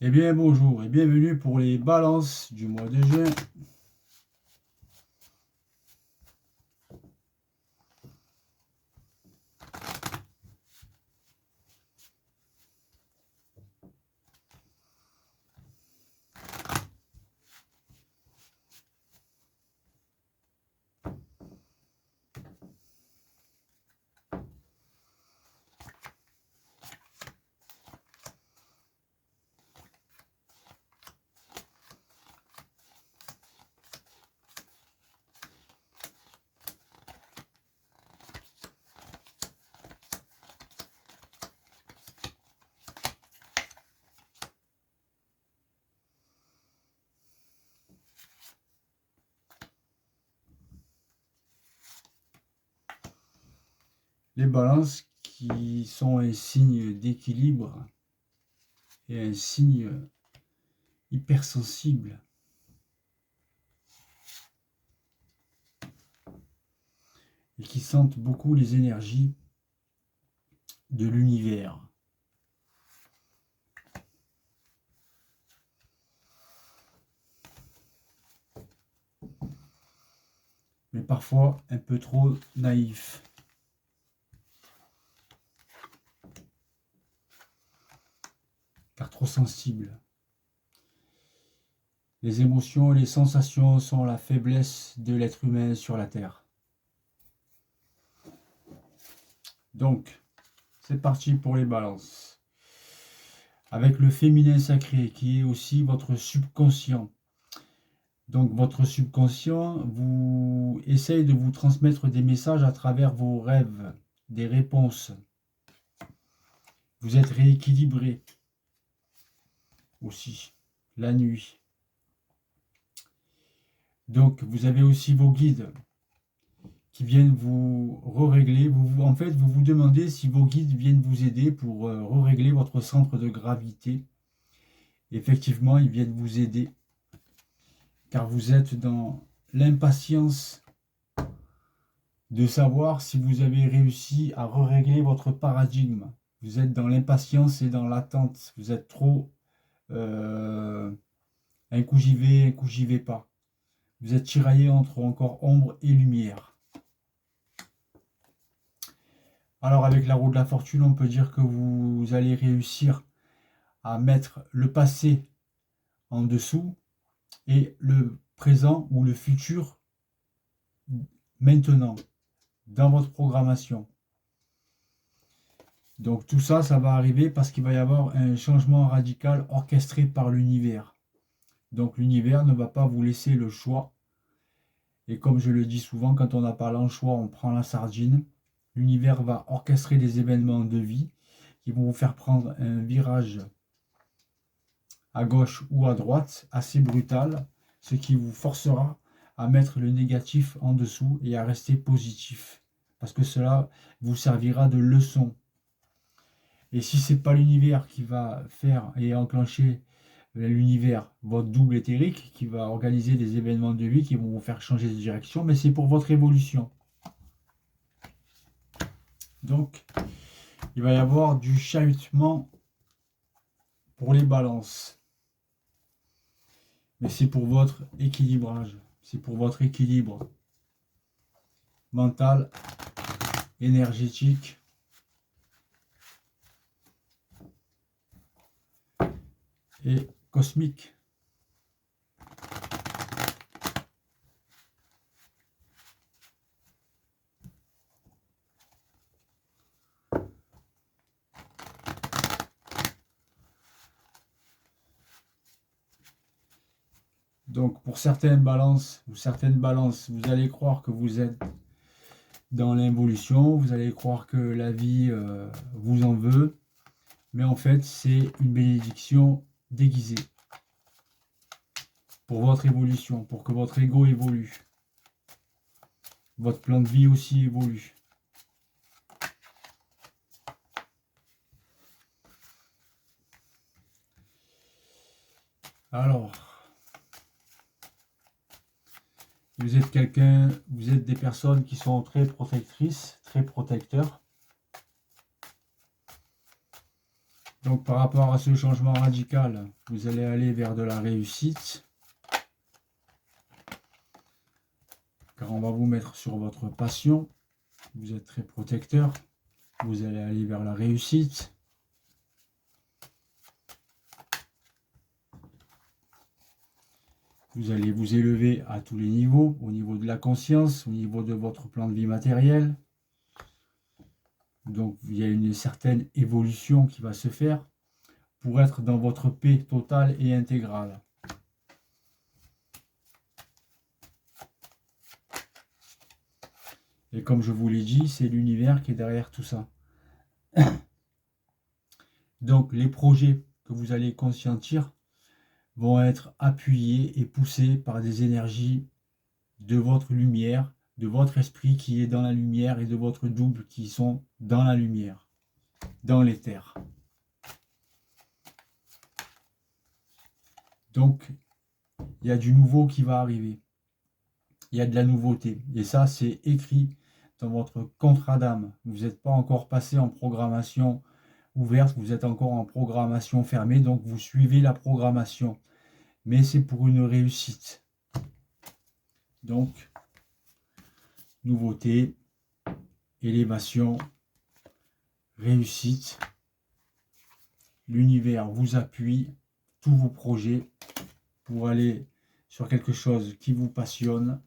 Eh bien bonjour et bienvenue pour les balances du mois de juin. Les balances qui sont un signe d'équilibre et un signe hypersensible. Et qui sentent beaucoup les énergies de l'univers. Mais parfois un peu trop naïf. Car trop sensible. Les émotions et les sensations sont la faiblesse de l'être humain sur la Terre. Donc, c'est parti pour les balances. Avec le féminin sacré qui est aussi votre subconscient. Donc votre subconscient vous essaye de vous transmettre des messages à travers vos rêves, des réponses. Vous êtes rééquilibré aussi la nuit. Donc vous avez aussi vos guides qui viennent vous régler. En fait, vous vous demandez si vos guides viennent vous aider pour régler votre centre de gravité. Effectivement, ils viennent vous aider car vous êtes dans l'impatience de savoir si vous avez réussi à régler votre paradigme. Vous êtes dans l'impatience et dans l'attente. Vous êtes trop un coup j'y vais, un coup j'y vais pas. Vous êtes tiraillé entre encore ombre et lumière. Alors avec la roue de la fortune, on peut dire que vous allez réussir à mettre le passé en dessous et le présent ou le futur maintenant dans votre programmation. Donc tout ça, ça va arriver parce qu'il va y avoir un changement radical orchestré par l'univers. Donc l'univers ne va pas vous laisser le choix. Et comme je le dis souvent, quand on n'a pas le choix, on prend la sardine. L'univers va orchestrer des événements de vie qui vont vous faire prendre un virage à gauche ou à droite assez brutal, ce qui vous forcera à mettre le négatif en dessous et à rester positif. Parce que cela vous servira de leçon. Et si ce n'est pas l'univers qui va faire et enclencher l'univers, votre double éthérique, qui va organiser des événements de vie qui vont vous faire changer de direction, mais c'est pour votre évolution. Donc, il va y avoir du chahutement pour les balances. Mais c'est pour votre équilibrage, c'est pour votre équilibre mental, énergétique, et cosmique. Donc pour certaines balances, vous allez croire que vous êtes dans l'évolution, vous allez croire que la vie vous en veut, mais en fait c'est une bénédiction déguisée pour votre évolution, pour que votre ego évolue. Votre plan de vie aussi évolue. Alors, vous êtes vous êtes des personnes qui sont très protectrices, très protecteurs. Donc par rapport à ce changement radical, vous allez aller vers de la réussite. Car on va vous mettre sur votre passion. Vous êtes très protecteur. Vous allez aller vers la réussite. Vous allez vous élever à tous les niveaux, au niveau de la conscience, au niveau de votre plan de vie matériel. Donc il y a une certaine évolution qui va se faire pour être dans votre paix totale et intégrale. Et comme je vous l'ai dit, c'est l'univers qui est derrière tout ça. Donc les projets que vous allez conscientir vont être appuyés et poussés par des énergies de votre lumière, de votre esprit qui est dans la lumière et de votre double qui sont dans la lumière, dans l'éther. Donc, il y a du nouveau qui va arriver. Il y a de la nouveauté. Et ça, c'est écrit dans votre contrat d'âme. Vous n'êtes pas encore passé en programmation ouverte, vous êtes encore en programmation fermée, donc vous suivez la programmation. Mais c'est pour une réussite. Donc, nouveauté, élévation, réussite. L'univers vous appuie, tous vos projets, pour aller sur quelque chose qui vous passionne.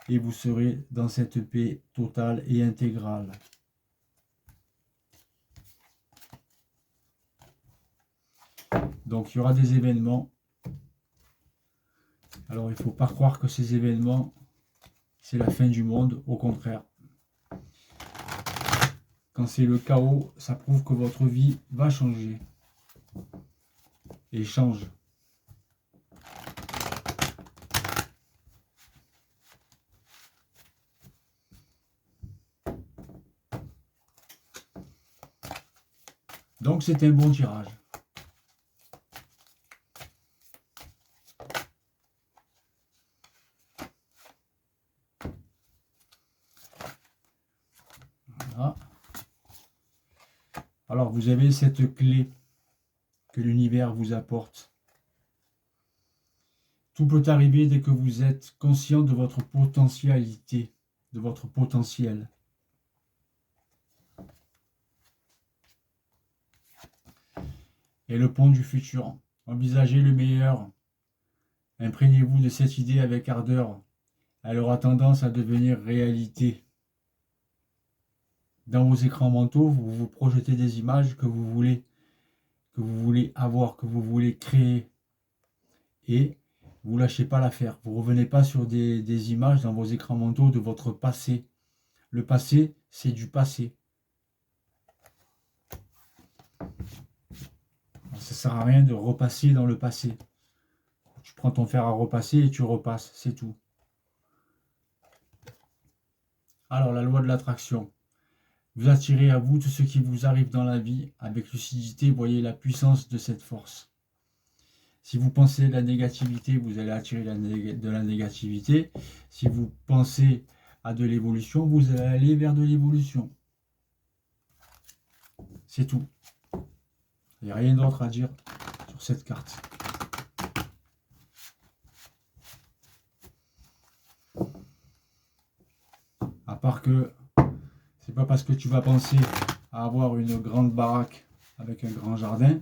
Et vous serez dans cette paix totale et intégrale. Donc il y aura des événements. Alors il ne faut pas croire que ces événements, c'est la fin du monde. Au contraire. Quand c'est le chaos, ça prouve que votre vie va changer. Et change. Donc c'est un bon tirage. Voilà. Alors vous avez cette clé que l'univers vous apporte. Tout peut arriver dès que vous êtes conscient de votre potentialité, de votre potentiel. Et le pont du futur. Envisagez le meilleur. Imprégnez-vous de cette idée avec ardeur. Elle aura tendance à devenir réalité. Dans vos écrans mentaux, vous vous projetez des images que vous voulez avoir, que vous voulez créer. Et vous ne lâchez pas l'affaire. Vous ne revenez pas sur des images dans vos écrans mentaux de votre passé. Le passé, c'est du passé. Ça ne sert à rien de repasser dans le passé. Tu prends ton fer à repasser et tu repasses, c'est tout. Alors, la loi de l'attraction. Vous attirez à vous tout ce qui vous arrive dans la vie. Avec lucidité, voyez la puissance de cette force. Si vous pensez de la négativité, vous allez attirer de la négativité. Si vous pensez à de l'évolution, vous allez aller vers de l'évolution. C'est tout. Il n'y a rien d'autre à dire sur cette carte. À part que c'est pas parce que tu vas penser à avoir une grande baraque avec un grand jardin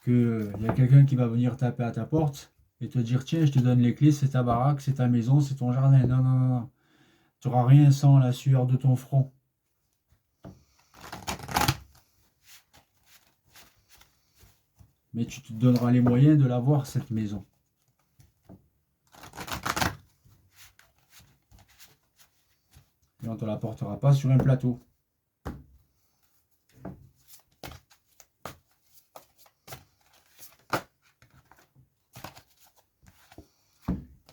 qu'il y a quelqu'un qui va venir taper à ta porte et te dire tiens, je te donne les clés, c'est ta baraque, c'est ta maison, c'est ton jardin. Non, non, non, non. Tu n'auras rien sans la sueur de ton front. Mais tu te donneras les moyens de l'avoir, cette maison. Et on ne te la portera pas sur un plateau.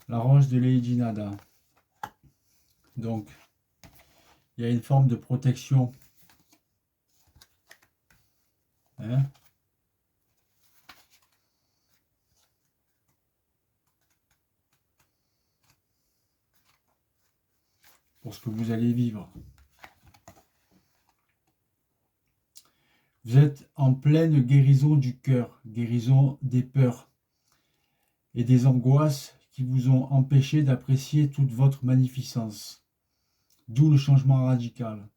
La roche de Lady Nada. Donc, il y a une forme de protection. Hein? Pour ce que vous allez vivre. Vous êtes en pleine guérison du cœur, guérison des peurs et des angoisses qui vous ont empêché d'apprécier toute votre magnificence. D'où le changement radical.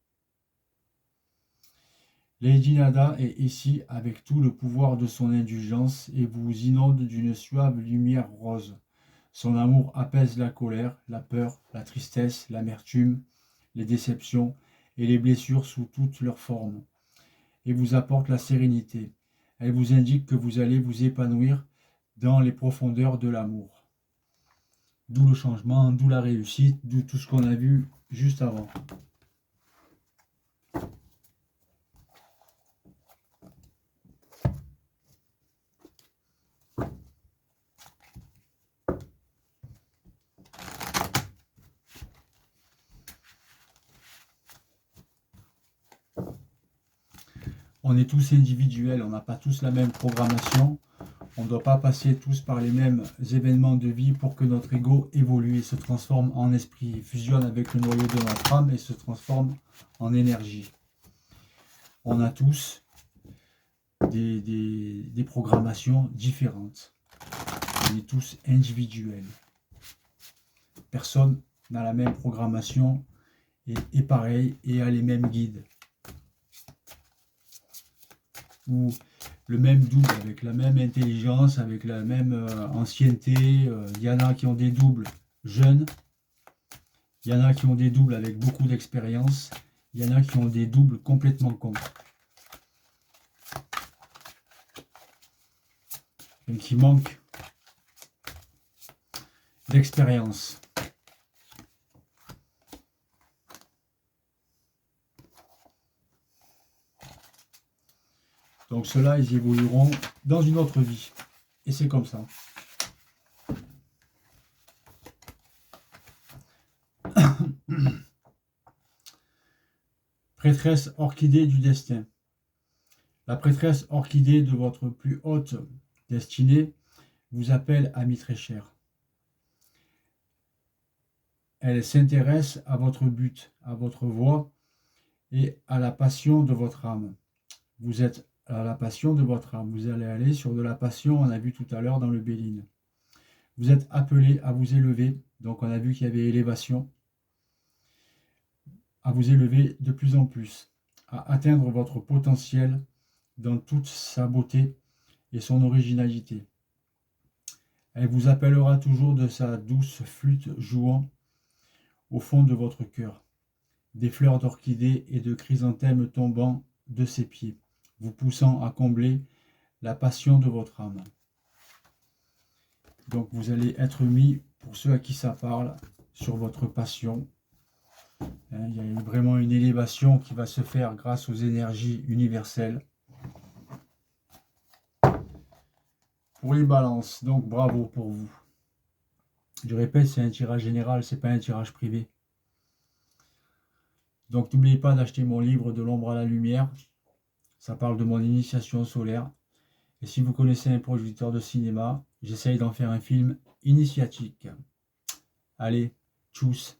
Lady Nada est ici avec tout le pouvoir de son indulgence et vous inonde d'une suave lumière rose. Son amour apaise la colère, la peur, la tristesse, l'amertume, les déceptions et les blessures sous toutes leurs formes, et vous apporte la sérénité. Elle vous indique que vous allez vous épanouir dans les profondeurs de l'amour. D'où le changement, d'où la réussite, d'où tout ce qu'on a vu juste avant. On est tous individuels, on n'a pas tous la même programmation. On ne doit pas passer tous par les mêmes événements de vie pour que notre ego évolue et se transforme en esprit, fusionne avec le noyau de notre âme et se transforme en énergie. On a tous des programmations différentes. On est tous individuels. Personne n'a la même programmation et est pareil et a les mêmes guides. Ou le même double, avec la même intelligence, avec la même ancienneté. Il y en a qui ont des doubles jeunes, il y en a qui ont des doubles avec beaucoup d'expérience, il y en a qui ont des doubles complètement cons. Et qui manquent d'expérience. Donc ceux-là, ils évolueront dans une autre vie. Et c'est comme ça. Prêtresse orchidée du destin. La prêtresse orchidée de votre plus haute destinée vous appelle ami très cher. Elle s'intéresse à votre but, à votre voie et à la passion de votre âme. Vous êtes à la passion de votre âme. Vous allez aller sur de la passion, on a vu tout à l'heure dans le Béline. Vous êtes appelé à vous élever, donc on a vu qu'il y avait élévation, à vous élever de plus en plus, à atteindre votre potentiel dans toute sa beauté et son originalité. Elle vous appellera toujours de sa douce flûte jouant au fond de votre cœur, des fleurs d'orchidées et de chrysanthèmes tombant de ses pieds, vous poussant à combler la passion de votre âme. Donc vous allez être mis, pour ceux à qui ça parle, sur votre passion. Il y a vraiment une élévation qui va se faire grâce aux énergies universelles. Pour les balances, donc bravo pour vous. Je répète, c'est un tirage général, c'est pas un tirage privé. Donc n'oubliez pas d'acheter mon livre De l'ombre à la lumière. Ça parle de mon initiation solaire. Et si vous connaissez un producteur de cinéma, j'essaye d'en faire un film initiatique. Allez, tchuss!